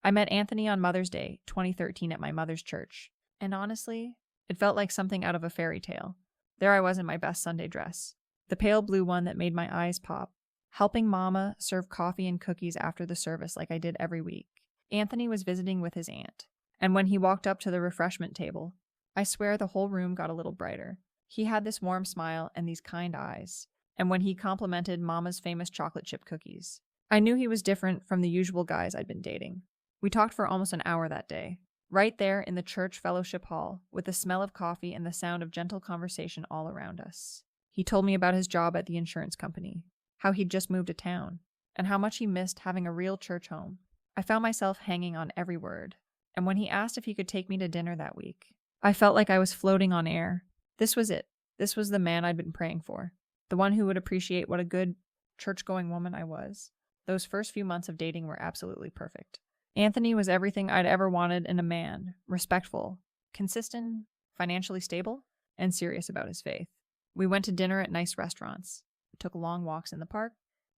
I met Anthony on Mother's Day, 2013 at my mother's church. And honestly, it felt like something out of a fairy tale. There I was in my best Sunday dress, the pale blue one that made my eyes pop, helping Mama serve coffee and cookies after the service like I did every week. Anthony was visiting with his aunt, and when he walked up to the refreshment table, I swear the whole room got a little brighter. He had this warm smile and these kind eyes, and when he complimented Mama's famous chocolate chip cookies, I knew he was different from the usual guys I'd been dating. We talked for almost an hour that day, right there in the church fellowship hall, with the smell of coffee and the sound of gentle conversation all around us. He told me about his job at the insurance company, how he'd just moved to town, and how much he missed having a real church home. I found myself hanging on every word, and when he asked if he could take me to dinner that week, I felt like I was floating on air. This was it. This was the man I'd been praying for, the one who would appreciate what a good, church-going woman I was. Those first few months of dating were absolutely perfect. Anthony was everything I'd ever wanted in a man: respectful, consistent, financially stable, and serious about his faith. We went to dinner at nice restaurants, took long walks in the park,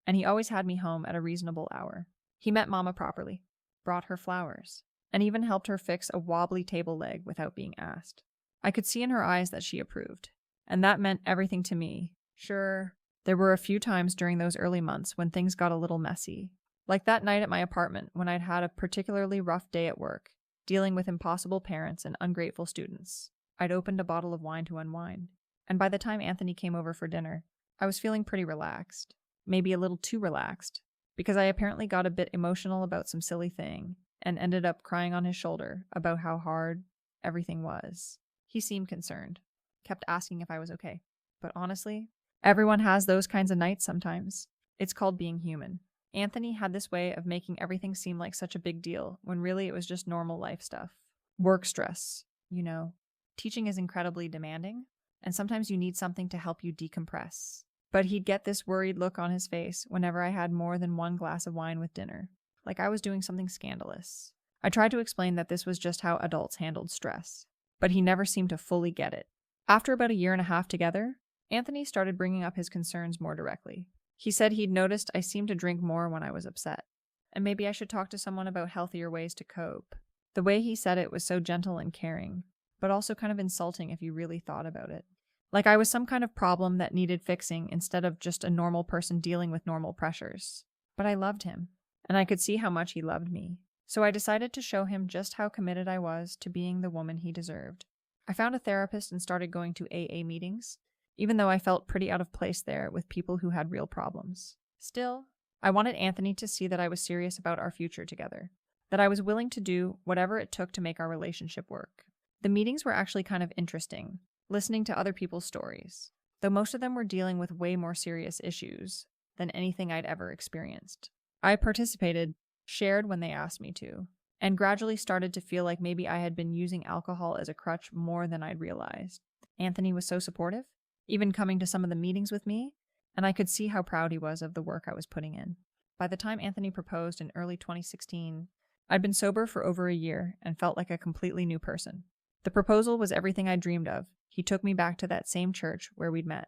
and he always had me home at a reasonable hour. He met Mama properly, brought her flowers, and even helped her fix a wobbly table leg without being asked. I could see in her eyes that she approved, and that meant everything to me. Sure, there were a few times during those early months when things got a little messy, like that night at my apartment when I'd had a particularly rough day at work, dealing with impossible parents and ungrateful students. I'd opened a bottle of wine to unwind, and by the time Anthony came over for dinner, I was feeling pretty relaxed, maybe a little too relaxed, because I apparently got a bit emotional about some silly thing and ended up crying on his shoulder about how hard everything was. He seemed concerned, kept asking if I was okay. But honestly, everyone has those kinds of nights sometimes. It's called being human. Anthony had this way of making everything seem like such a big deal when really it was just normal life stuff. Work stress, you know. Teaching is incredibly demanding, and sometimes you need something to help you decompress. But he'd get this worried look on his face whenever I had more than one glass of wine with dinner, like I was doing something scandalous. I tried to explain that this was just how adults handled stress, but he never seemed to fully get it. After about a year and a half together, Anthony started bringing up his concerns more directly. He said he'd noticed I seemed to drink more when I was upset, and maybe I should talk to someone about healthier ways to cope. The way he said it was so gentle and caring, but also kind of insulting if you really thought about it. Like I was some kind of problem that needed fixing instead of just a normal person dealing with normal pressures. But I loved him, and I could see how much he loved me. So I decided to show him just how committed I was to being the woman he deserved. I found a therapist and started going to AA meetings, even though I felt pretty out of place there with people who had real problems. Still, I wanted Anthony to see that I was serious about our future together, that I was willing to do whatever it took to make our relationship work. The meetings were actually kind of interesting, listening to other people's stories, though most of them were dealing with way more serious issues than anything I'd ever experienced. I participated, shared when they asked me to, and gradually started to feel like maybe I had been using alcohol as a crutch more than I'd realized. Anthony was so supportive, even coming to some of the meetings with me, and I could see how proud he was of the work I was putting in. By the time Anthony proposed in early 2016, I'd been sober for over a year and felt like a completely new person. The proposal was everything I dreamed of. He took me back to that same church where we'd met.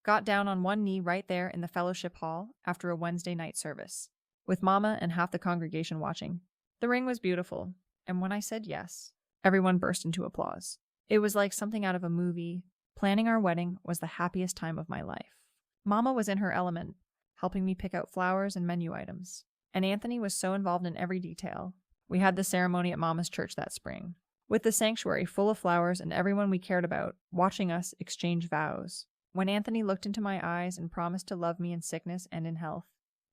Got down on one knee right there in the fellowship hall after a Wednesday night service, with Mama and half the congregation watching. The ring was beautiful, and when I said yes, everyone burst into applause. It was like something out of a movie. Planning our wedding was the happiest time of my life. Mama was in her element, helping me pick out flowers and menu items, and Anthony was so involved in every detail. We had the ceremony at Mama's church that spring, with the sanctuary full of flowers and everyone we cared about watching us exchange vows. When Anthony looked into my eyes and promised to love me in sickness and in health,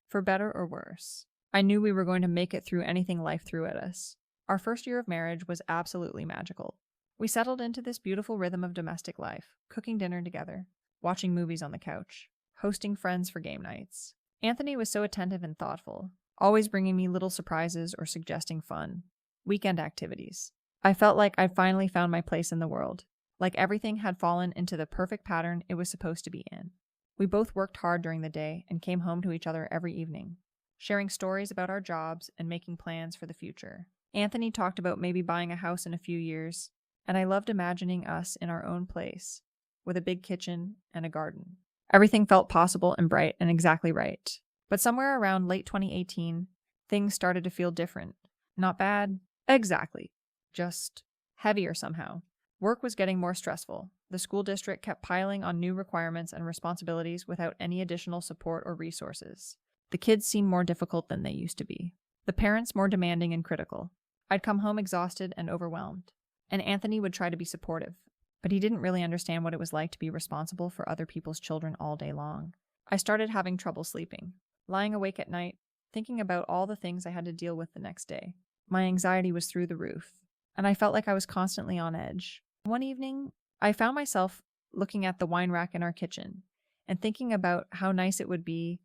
for better or worse, I knew we were going to make it through anything life threw at us. Our first year of marriage was absolutely magical. We settled into this beautiful rhythm of domestic life, cooking dinner together, watching movies on the couch, hosting friends for game nights. Anthony was so attentive and thoughtful, always bringing me little surprises or suggesting fun, weekend activities. I felt like I'd finally found my place in the world, like everything had fallen into the perfect pattern it was supposed to be in. We both worked hard during the day and came home to each other every evening, sharing stories about our jobs and making plans for the future. Anthony talked about maybe buying a house in a few years, and I loved imagining us in our own place, with a big kitchen and a garden. Everything felt possible and bright and exactly right. But somewhere around late 2018, things started to feel different. Not bad. Exactly. Just heavier somehow. Work was getting more stressful. The school district kept piling on new requirements and responsibilities without any additional support or resources. The kids seemed more difficult than they used to be. The parents more demanding and critical. I'd come home exhausted and overwhelmed. And Anthony would try to be supportive, but he didn't really understand what it was like to be responsible for other people's children all day long. I started having trouble sleeping, lying awake at night, thinking about all the things I had to deal with the next day. My anxiety was through the roof, and I felt like I was constantly on edge. One evening, I found myself looking at the wine rack in our kitchen and thinking about how nice it would be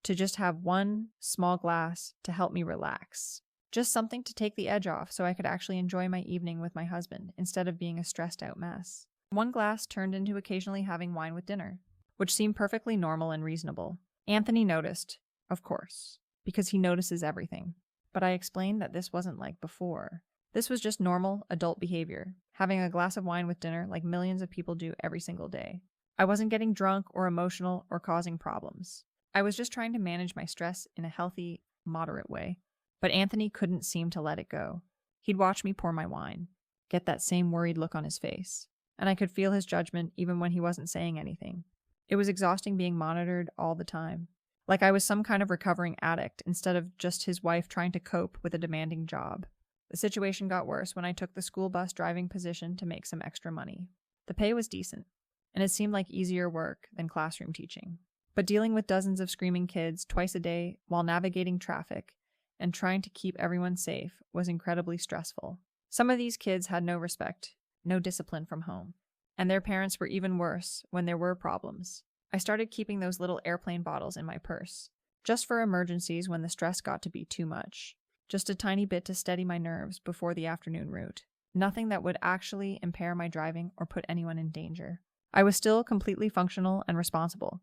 to just have one small glass to help me relax. Just something to take the edge off so I could actually enjoy my evening with my husband instead of being a stressed out mess. One glass turned into occasionally having wine with dinner, which seemed perfectly normal and reasonable. Anthony noticed, of course, because he notices everything. But I explained that this wasn't like before. This was just normal adult behavior, having a glass of wine with dinner like millions of people do every single day. I wasn't getting drunk or emotional or causing problems. I was just trying to manage my stress in a healthy, moderate way. But Anthony couldn't seem to let it go. He'd watch me pour my wine, get that same worried look on his face, and I could feel his judgment even when he wasn't saying anything. It was exhausting being monitored all the time, like I was some kind of recovering addict instead of just his wife trying to cope with a demanding job. The situation got worse when I took the school bus driving position to make some extra money. The pay was decent, and it seemed like easier work than classroom teaching. But dealing with dozens of screaming kids twice a day while navigating traffic and trying to keep everyone safe was incredibly stressful. Some of these kids had no respect, no discipline from home, and their parents were even worse when there were problems. I started keeping those little airplane bottles in my purse, just for emergencies when the stress got to be too much. Just a tiny bit to steady my nerves before the afternoon route. Nothing that would actually impair my driving or put anyone in danger. I was still completely functional and responsible.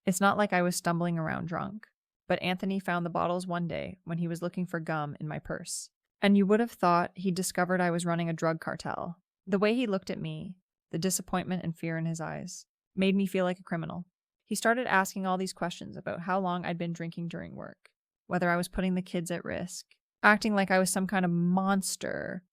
It's not like I was stumbling around drunk. But Anthony found the bottles one day when he was looking for gum in my purse. And you would have thought he'd discovered I was running a drug cartel. The way he looked at me, the disappointment and fear in his eyes, made me feel like a criminal. He started asking all these questions about how long I'd been drinking during work, whether I was putting the kids at risk, acting like I was some kind of monster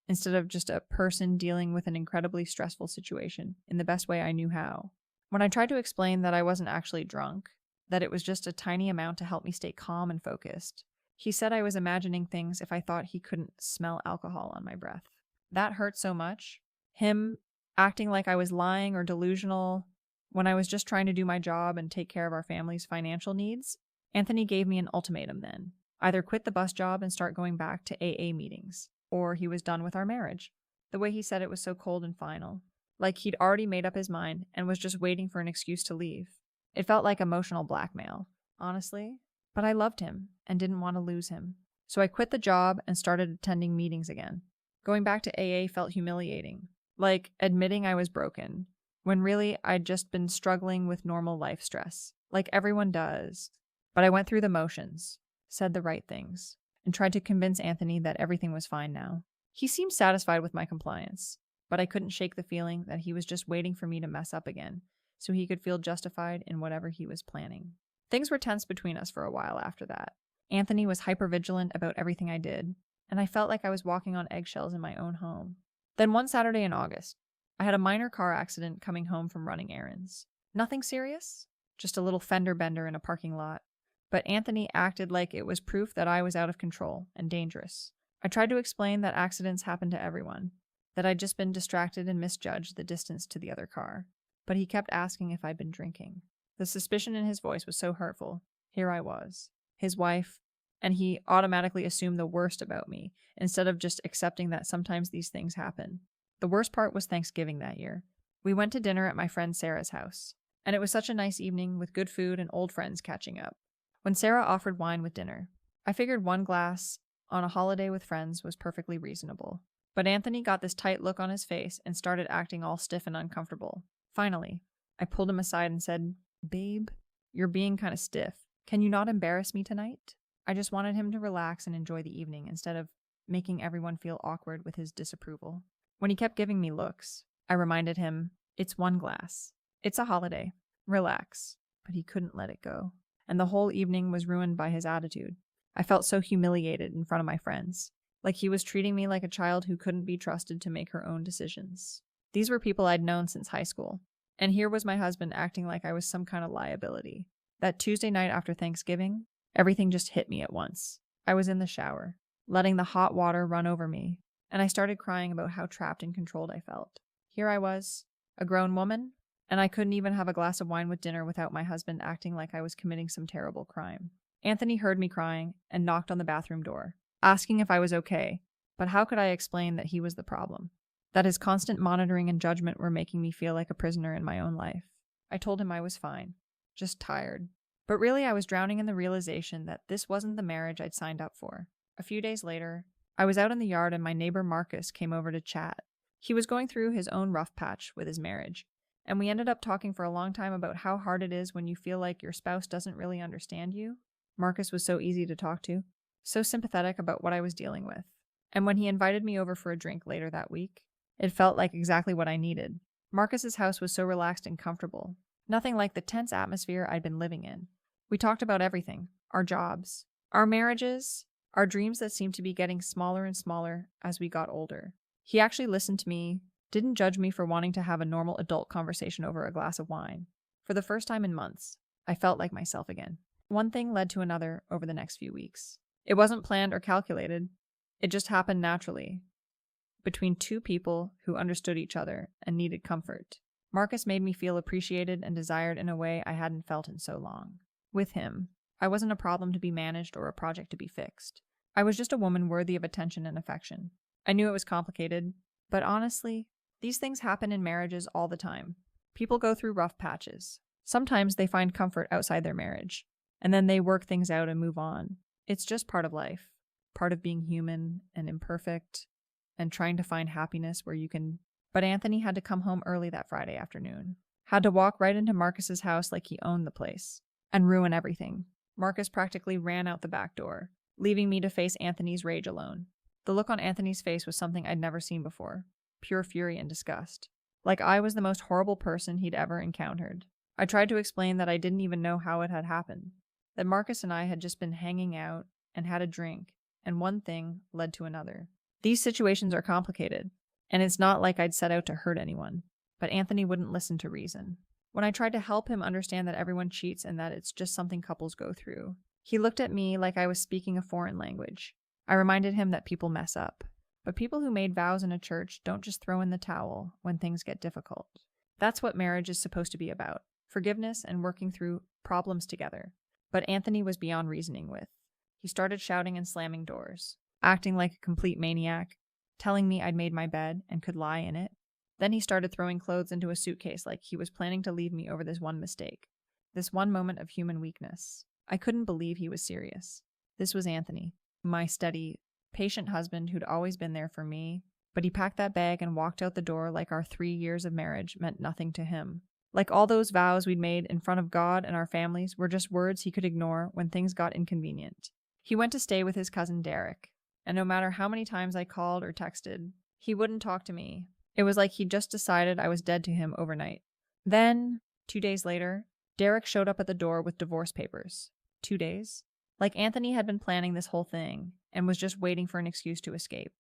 instead of just a person dealing with an incredibly stressful situation in the best way I knew how. When I tried to explain that I wasn't actually drunk, that it was just a tiny amount to help me stay calm and focused, he said I was imagining things if I thought he couldn't smell alcohol on my breath. That hurt so much. Him acting like I was lying or delusional when I was just trying to do my job and take care of our family's financial needs. Anthony gave me an ultimatum then. Either quit the bus job and start going back to AA meetings, or he was done with our marriage. The way he said it was so cold and final, like he'd already made up his mind and was just waiting for an excuse to leave. It felt like emotional blackmail, honestly, but I loved him and didn't want to lose him. So I quit the job and started attending meetings again. Going back to AA felt humiliating, like admitting I was broken, when really I'd just been struggling with normal life stress, like everyone does. But I went through the motions, said the right things, and tried to convince Anthony that everything was fine now. He seemed satisfied with my compliance, but I couldn't shake the feeling that he was just waiting for me to mess up again, so he could feel justified in whatever he was planning. Things were tense between us for a while after that. Anthony was hypervigilant about everything I did, and I felt like I was walking on eggshells in my own home. Then one Saturday in August, I had a minor car accident coming home from running errands. Nothing serious, just a little fender bender in a parking lot. But Anthony acted like it was proof that I was out of control and dangerous. I tried to explain that accidents happen to everyone, that I'd just been distracted and misjudged the distance to the other car. But he kept asking if I'd been drinking. The suspicion in his voice was so hurtful. Here I was, his wife, and he automatically assumed the worst about me, instead of just accepting that sometimes these things happen. The worst part was Thanksgiving that year. We went to dinner at my friend Sarah's house, and it was such a nice evening with good food and old friends catching up. When Sarah offered wine with dinner, I figured one glass on a holiday with friends was perfectly reasonable. But Anthony got this tight look on his face and started acting all stiff and uncomfortable. Finally, I pulled him aside and said, "Babe, you're being kind of stiff. Can you not embarrass me tonight?" I just wanted him to relax and enjoy the evening instead of making everyone feel awkward with his disapproval. When he kept giving me looks, I reminded him, "It's one glass. It's a holiday. Relax." But he couldn't let it go. And the whole evening was ruined by his attitude. I felt so humiliated in front of my friends. like he was treating me like a child who couldn't be trusted to make her own decisions. These were people I'd known since high school, and here was my husband acting like I was some kind of liability. That Tuesday night after Thanksgiving, everything just hit me at once. I was in the shower, letting the hot water run over me, and I started crying about how trapped and controlled I felt. Here I was, a grown woman, and I couldn't even have a glass of wine with dinner without my husband acting like I was committing some terrible crime. Anthony heard me crying and knocked on the bathroom door, asking if I was okay, but how could I explain that he was the problem? That his constant monitoring and judgment were making me feel like a prisoner in my own life. I told him I was fine, just tired. But really I was drowning in the realization that this wasn't the marriage I'd signed up for. A few days later, I was out in the yard and my neighbor Marcus came over to chat. He was going through his own rough patch with his marriage, and we ended up talking for a long time about how hard it is when you feel like your spouse doesn't really understand you. Marcus was so easy to talk to, so sympathetic about what I was dealing with. And when he invited me over for a drink later that week, it felt like exactly what I needed. Marcus's house was so relaxed and comfortable, nothing like the tense atmosphere I'd been living in. We talked about everything, our jobs, our marriages, our dreams that seemed to be getting smaller and smaller as we got older. He actually listened to me, didn't judge me for wanting to have a normal adult conversation over a glass of wine. For the first time in months, I felt like myself again. One thing led to another over the next few weeks. It wasn't planned or calculated. It just happened naturally, between two people who understood each other and needed comfort. Marcus made me feel appreciated and desired in a way I hadn't felt in so long. With him, I wasn't a problem to be managed or a project to be fixed. I was just a woman worthy of attention and affection. I knew it was complicated, but honestly, these things happen in marriages all the time. People go through rough patches. Sometimes they find comfort outside their marriage, and then they work things out and move on. It's just part of life, part of being human and imperfect, and trying to find happiness where you can. But Anthony had to come home early that Friday afternoon. Had to walk right into Marcus's house like he owned the place, and ruin everything. Marcus practically ran out the back door, leaving me to face Anthony's rage alone. The look on Anthony's face was something I'd never seen before. Pure fury and disgust. Like I was the most horrible person he'd ever encountered. I tried to explain that I didn't even know how it had happened. That Marcus and I had just been hanging out and had a drink, and one thing led to another. These situations are complicated, and it's not like I'd set out to hurt anyone. But Anthony wouldn't listen to reason. When I tried to help him understand that everyone cheats and that it's just something couples go through, he looked at me like I was speaking a foreign language. I reminded him that people mess up. But people who made vows in a church don't just throw in the towel when things get difficult. That's what marriage is supposed to be about. Forgiveness and working through problems together. But Anthony was beyond reasoning with. He started shouting and slamming doors, acting like a complete maniac, telling me I'd made my bed and could lie in it. Then he started throwing clothes into a suitcase like he was planning to leave me over this one mistake. This one moment of human weakness. I couldn't believe he was serious. This was Anthony, my steady, patient husband who'd always been there for me, but he packed that bag and walked out the door like our 3 years of marriage meant nothing to him. Like all those vows we'd made in front of God and our families were just words he could ignore when things got inconvenient. He went to stay with his cousin Derek, and no matter how many times I called or texted, he wouldn't talk to me. It was like he'd just decided I was dead to him overnight. Then, 2 days later, Derek showed up at the door with divorce papers. 2 days? Like Anthony had been planning this whole thing and was just waiting for an excuse to escape.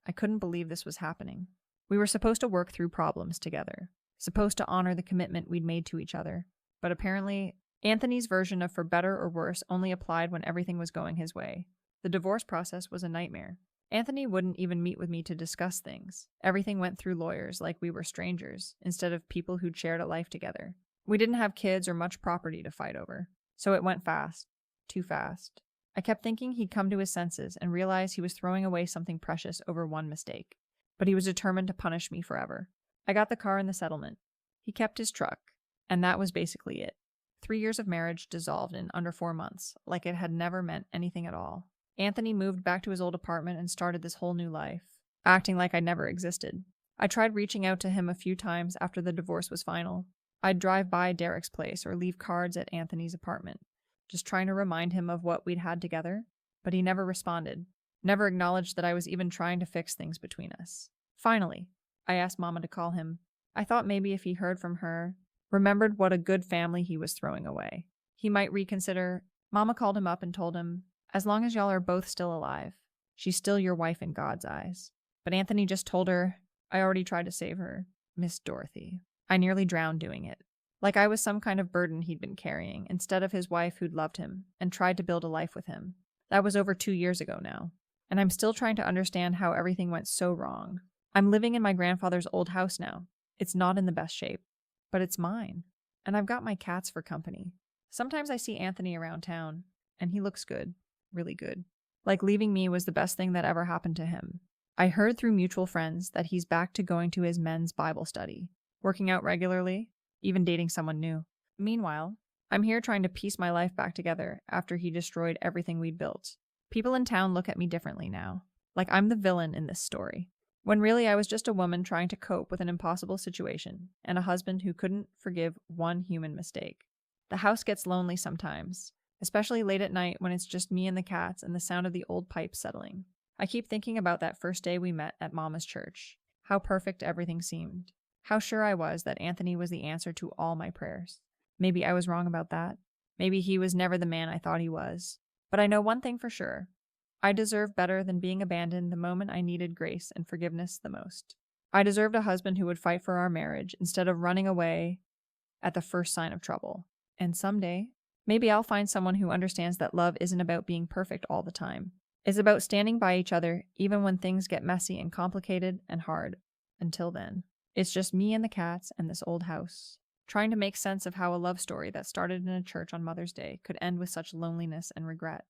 I couldn't believe this was happening. We were supposed to work through problems together, supposed to honor the commitment we'd made to each other. But apparently, Anthony's version of for better or worse only applied when everything was going his way. The divorce process was a nightmare. Anthony wouldn't even meet with me to discuss things. Everything went through lawyers like we were strangers, instead of people who'd shared a life together. We didn't have kids or much property to fight over, so it went fast. Too fast. I kept thinking he'd come to his senses and realize he was throwing away something precious over one mistake. But he was determined to punish me forever. I got the car and the settlement. He kept his truck, and that was basically it. 3 years of marriage dissolved in under 4 months, like it had never meant anything at all. Anthony moved back to his old apartment and started this whole new life, acting like I never existed. I tried reaching out to him a few times after the divorce was final. I'd drive by Derek's place or leave cards at Anthony's apartment, just trying to remind him of what we'd had together, but he never responded, never acknowledged that I was even trying to fix things between us. Finally, I asked Mama to call him. I thought maybe if he heard from her, remembered what a good family he was throwing away, he might reconsider. Mama called him up and told him, "As long as y'all are both still alive, She's still your wife in God's eyes. But Anthony just told her, I already tried to save her. Miss Dorothy. I nearly drowned doing it. Like I was some kind of burden he'd been carrying, instead of his wife who'd loved him and tried to build a life with him. That was over 2 years ago now. And I'm still trying to understand how everything went so wrong. I'm living in my grandfather's old house now. It's not in the best shape, but it's mine. And I've got my cats for company. Sometimes I see Anthony around town, and he looks good. Really good. Like leaving me was the best thing that ever happened to him. I heard through mutual friends that he's back to going to his men's Bible study, working out regularly, even dating someone new. Meanwhile, I'm here trying to piece my life back together after he destroyed everything we'd built. People in town look at me differently now, like I'm the villain in this story, when really I was just a woman trying to cope with an impossible situation and a husband who couldn't forgive one human mistake. The house gets lonely sometimes, especially late at night when it's just me and the cats and the sound of the old pipes settling. I keep thinking about that first day we met at Mama's church, how perfect everything seemed, how sure I was that Anthony was the answer to all my prayers. Maybe I was wrong about that. Maybe he was never the man I thought he was. But I know one thing for sure. I deserve better than being abandoned the moment I needed grace and forgiveness the most. I deserved a husband who would fight for our marriage instead of running away at the first sign of trouble. And someday, maybe I'll find someone who understands that love isn't about being perfect all the time. It's about standing by each other even when things get messy and complicated and hard. Until then, it's just me and the cats and this old house, trying to make sense of how a love story that started in a church on Mother's Day could end with such loneliness and regret.